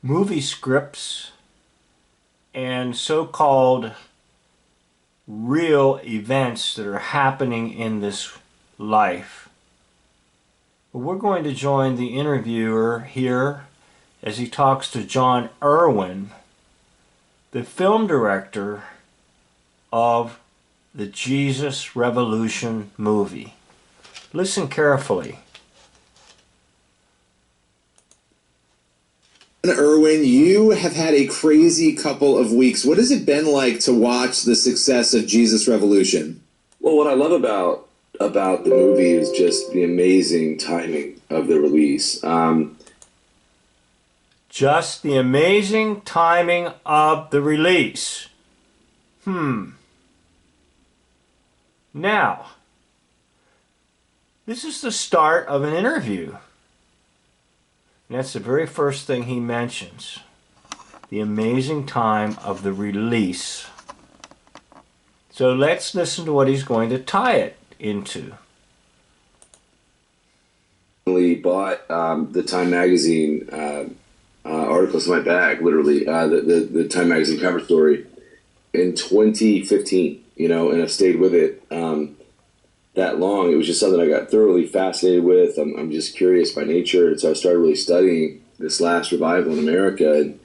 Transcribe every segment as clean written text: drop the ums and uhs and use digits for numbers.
movie scripts and so-called real events that are happening in this life. We're going to join the interviewer here as he talks to John Irwin, the film director of the Jesus Revolution movie. Listen carefully. Irwin, you have had a crazy couple of weeks. What has it been like to watch the success of Jesus Revolution? Well, what I love about the movie is just the amazing timing of the release. Just the amazing timing of the release. Now, this is the start of an interview. And that's the very first thing he mentions. The amazing time of the release. So let's listen to what he's going to tie it into. I bought the Time Magazine articles in my bag, literally, the Time Magazine cover story in 2015, and I've stayed with it that long. It was just something I got thoroughly fascinated with. I'm just curious by nature, and so I started really studying this last revival in America, and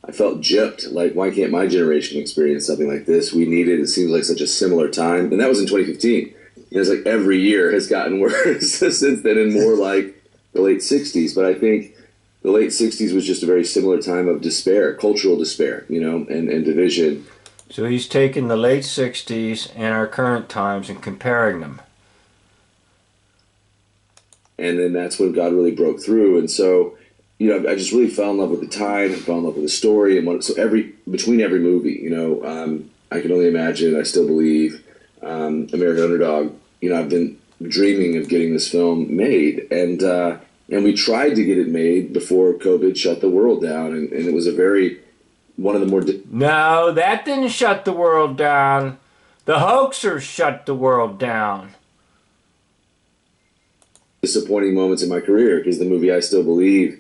I felt gypped. Like, why can't my generation experience something like this? We needed, it seems like, such a similar time, and that was in 2015. It's like every year has gotten worse since then, and more like the late 60s. But I think the late 60s was just a very similar time of despair, cultural despair, and division. So he's taken the late 60s and our current times and comparing them. And then that's when God really broke through. And so, I just really fell in love with the time and fell in love with the story. And between every movie, I can only imagine, I still believe, American Underdog, I've been dreaming of getting this film made. And we tried to get it made before COVID shut the world down. And it was one of the more... No, that didn't shut the world down. The hoaxers shut the world down. Disappointing moments in my career, because the movie, I still believe,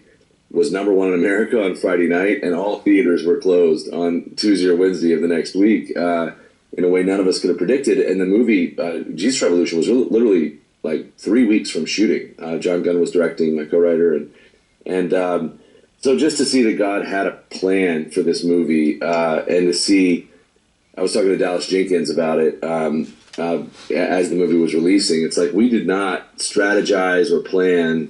was #1 in America on Friday night, and all theaters were closed on Tuesday or Wednesday of the next week in a way none of us could have predicted. And the movie, Jesus Revolution, was literally like 3 weeks from shooting. John Gunn was directing, my co-writer, and so just to see that God had a plan for this movie, and to see, I was talking to Dallas Jenkins about it as the movie was releasing. It's like we did not strategize or plan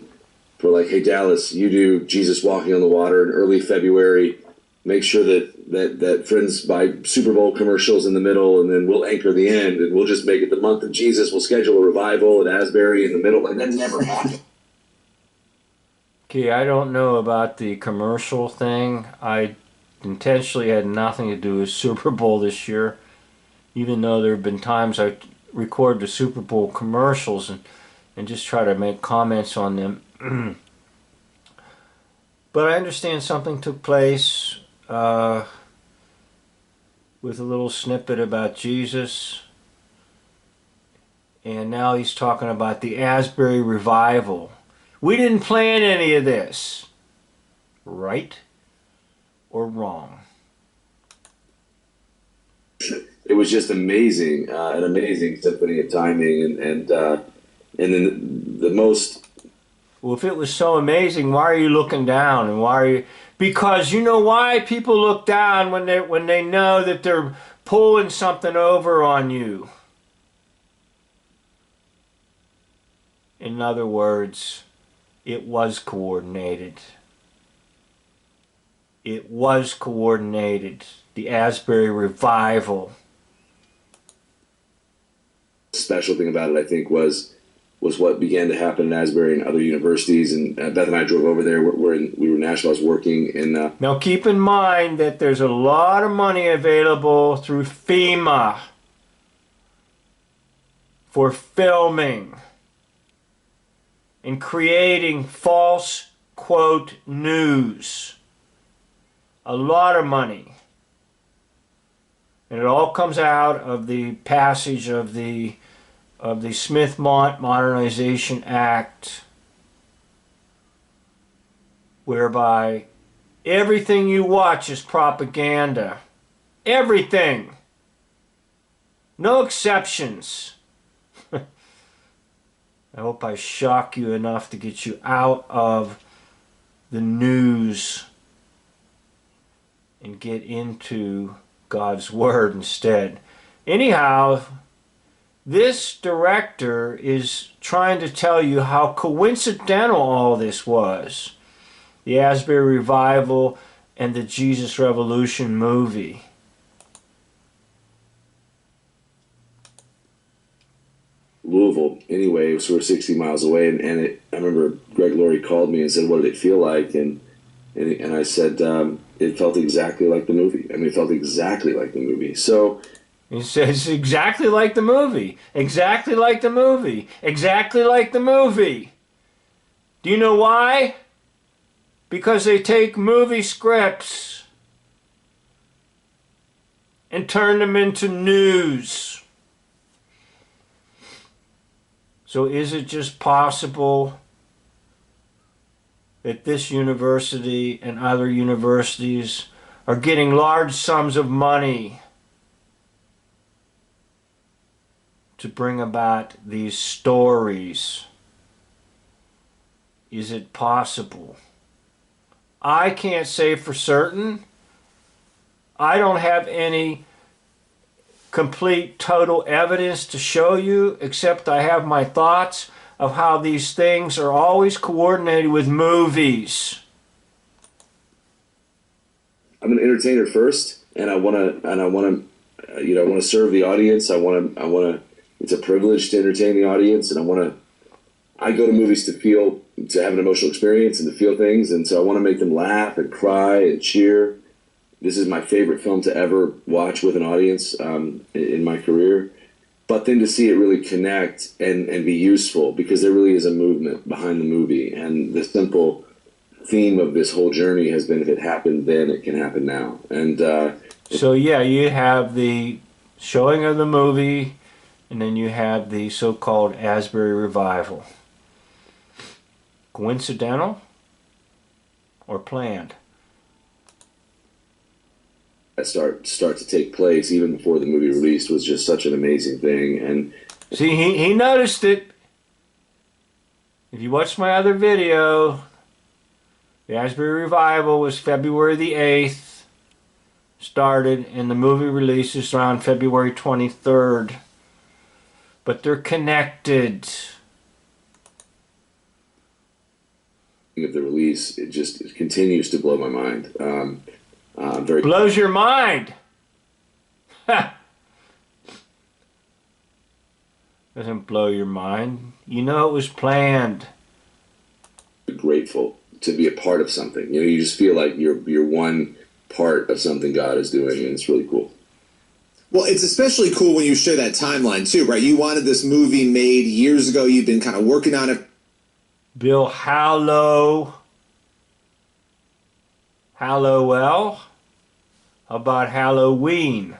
for, like, hey, Dallas, you do Jesus walking on the water in early February. Make sure that Friends buy Super Bowl commercials in the middle, and then we'll anchor the end, and we'll just make it the month of Jesus. We'll schedule a revival at Asbury in the middle. Like, that never happened. Okay, I don't know about the commercial thing. I intentionally had nothing to do with Super Bowl this year, even though there have been times I record the Super Bowl commercials and just try to make comments on them. But I understand something took place with a little snippet about Jesus, and now he's talking about the Asbury revival. We didn't plan any of this. Right or wrong? It was just amazing, an amazing symphony of timing, and then the most... Well, if it was so amazing, why are you looking down? And why are you... Because you know why people look down when they know that they're pulling something over on you. In other words, it was coordinated. It was coordinated. The Asbury revival. Special thing about it, I think, was what began to happen in Asbury and other universities. And Beth and I drove over there. We were in Nashville. I was working in... Now keep in mind that there's a lot of money available through FEMA for filming and creating false, quote, news. A lot of money. And it all comes out of the passage of the Smith-Mont Modernization Act, whereby Everything you watch is propaganda. Everything. No exceptions. I hope I shock you enough to get you out of the news and get into God's Word instead. Anyhow, this director is trying to tell you how coincidental all this was. The Asbury Revival and the Jesus Revolution movie. Louisville, anyway, it was sort of 60 miles away, I remember Greg Laurie called me and said, "What did it feel like?" And I said, "It felt exactly like the movie." I mean, it felt exactly like the movie. So He says exactly like the movie. Exactly like the movie. Exactly like the movie. Do you know why? Because they take movie scripts and turn them into news. So is it just possible that this university and other universities are getting large sums of money to bring about these stories? Is it possible? I can't say for certain. I don't have any complete total evidence to show you, except I have my thoughts of how these things are always coordinated with movies. I'm an entertainer first, and I want to, I want to serve the audience. I want to. It's a privilege to entertain the audience, and I go to movies to have an emotional experience and to feel things, and so I want to make them laugh and cry and cheer. This is my favorite film to ever watch with an audience in my career. But then to see it really connect and be useful, because there really is a movement behind the movie, and the simple theme of this whole journey has been, if it happened then, it can happen now. And So yeah, you have the showing of the movie, and then you have the so-called Asbury Revival. Coincidental or planned? that start to take place even before the movie released was just such an amazing thing. And See, he noticed it. If you watch my other video, the Asbury Revival was February the 8th, started, and the movie releases around February 23rd. But they're connected. of the release, it continues to blow my mind. Very Blows your mind. Ha! Doesn't blow your mind. You know it was planned. grateful to be a part of something. You know, you just feel like you're one part of something God is doing, and it's really cool. Well, it's especially cool when you share that timeline too, right? You wanted this movie made years ago. You've been kind of working on it. Bill Hallowell. Hallowell? How about Halloween?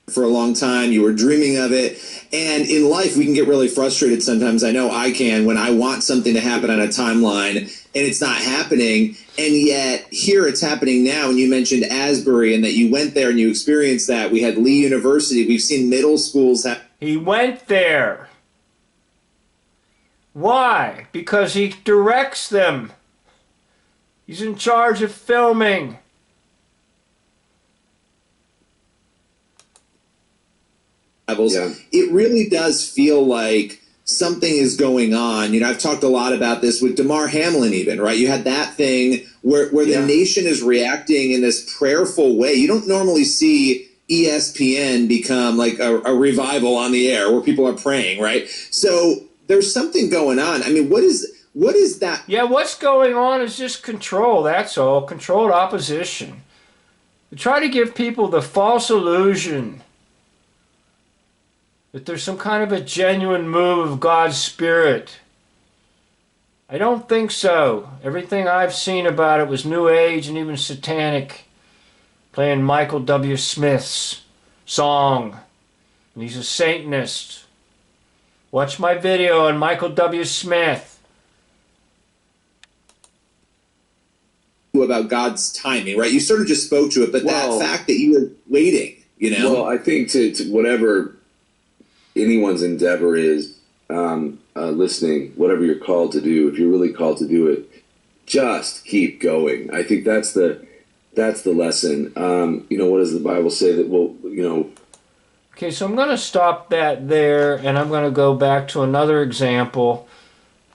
For a long time. You were dreaming of it. And in life, we can get really frustrated sometimes. I know I can when I want something to happen on a timeline and it's not happening. And yet here it's happening now. And you mentioned Asbury and that you went there and you experienced that. We had Lee University. We've seen middle schools have. He went there. Why? Because he directs them. He's in charge of filming. Yeah. It really does feel like something is going on. You know, I've talked a lot about this with Damar Hamlin even, right? You had that thing where the nation is reacting in this prayerful way. You don't normally see ESPN become like a revival on the air where people are praying, right? So there's something going on. I mean, what is that? Yeah, what's going on is just control, that's all. Controlled opposition. They try to give people the false illusion that there's some kind of a genuine move of God's Spirit. I don't think so. Everything I've seen about it was New Age and even satanic, playing Michael W. Smith's song. And he's a Satanist. Watch my video on Michael W. Smith. to about God's timing, right? You sort of just spoke to it, but Well, that fact that you were waiting, you know? Well, I think to whatever anyone's endeavor is, listening, whatever you're called to do, if you're really called to do it, just keep going. I think that's the lesson. What does the Bible say that Okay, so I'm going to stop that there, and I'm going to go back to another example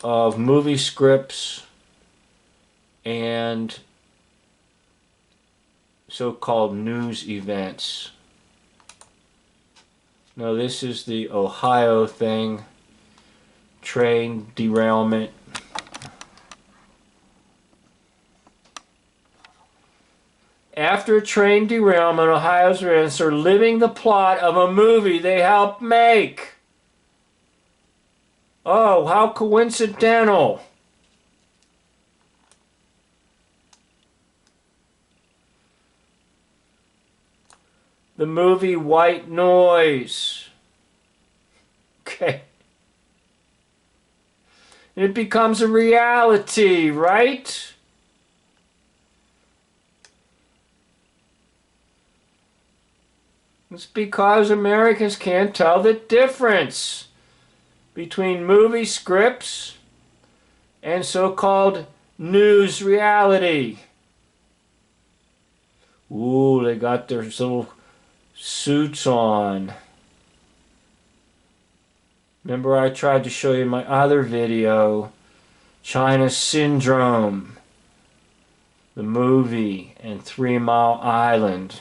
of movie scripts and so-called news events. Now, this is the Ohio thing, train derailment. After a train derailment, Ohio's residents are living the plot of a movie they helped make. Oh, how coincidental. The movie White Noise. Okay. It becomes a reality, right? It's because Americans can't tell the difference between movie scripts and so-called news reality. Ooh, they got their little suits on. Remember, I tried to show you in my other video, China Syndrome, the movie, and 3 Mile Island.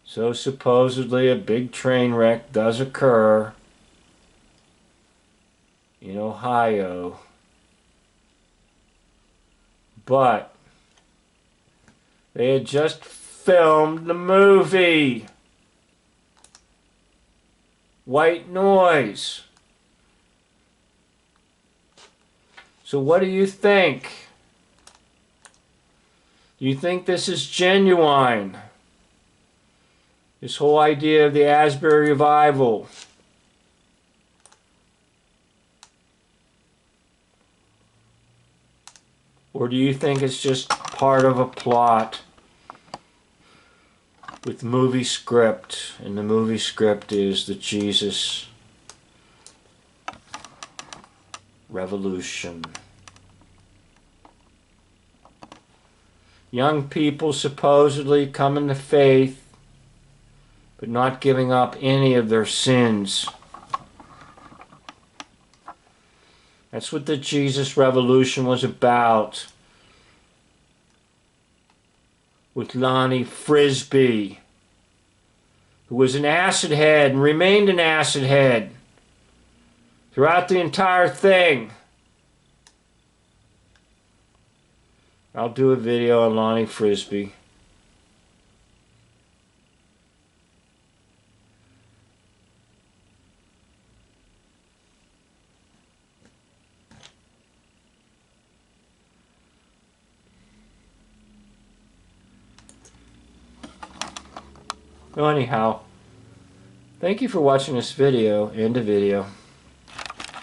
So supposedly a big train wreck does occur in Ohio. But they had just filmed the movie White Noise. So what do you think? Do you think this is genuine? This whole idea of the Asbury revival. Or do you think it's just part of a plot with movie script, and the movie script is the Jesus revolution? Young people supposedly coming to faith, but not giving up any of their sins. That's what the Jesus revolution was about. With Lonnie Frisbee, who was an acid head and remained an acid head throughout the entire thing. I'll do a video on Lonnie Frisbee. Well, anyhow, thank you for watching this video. End of video.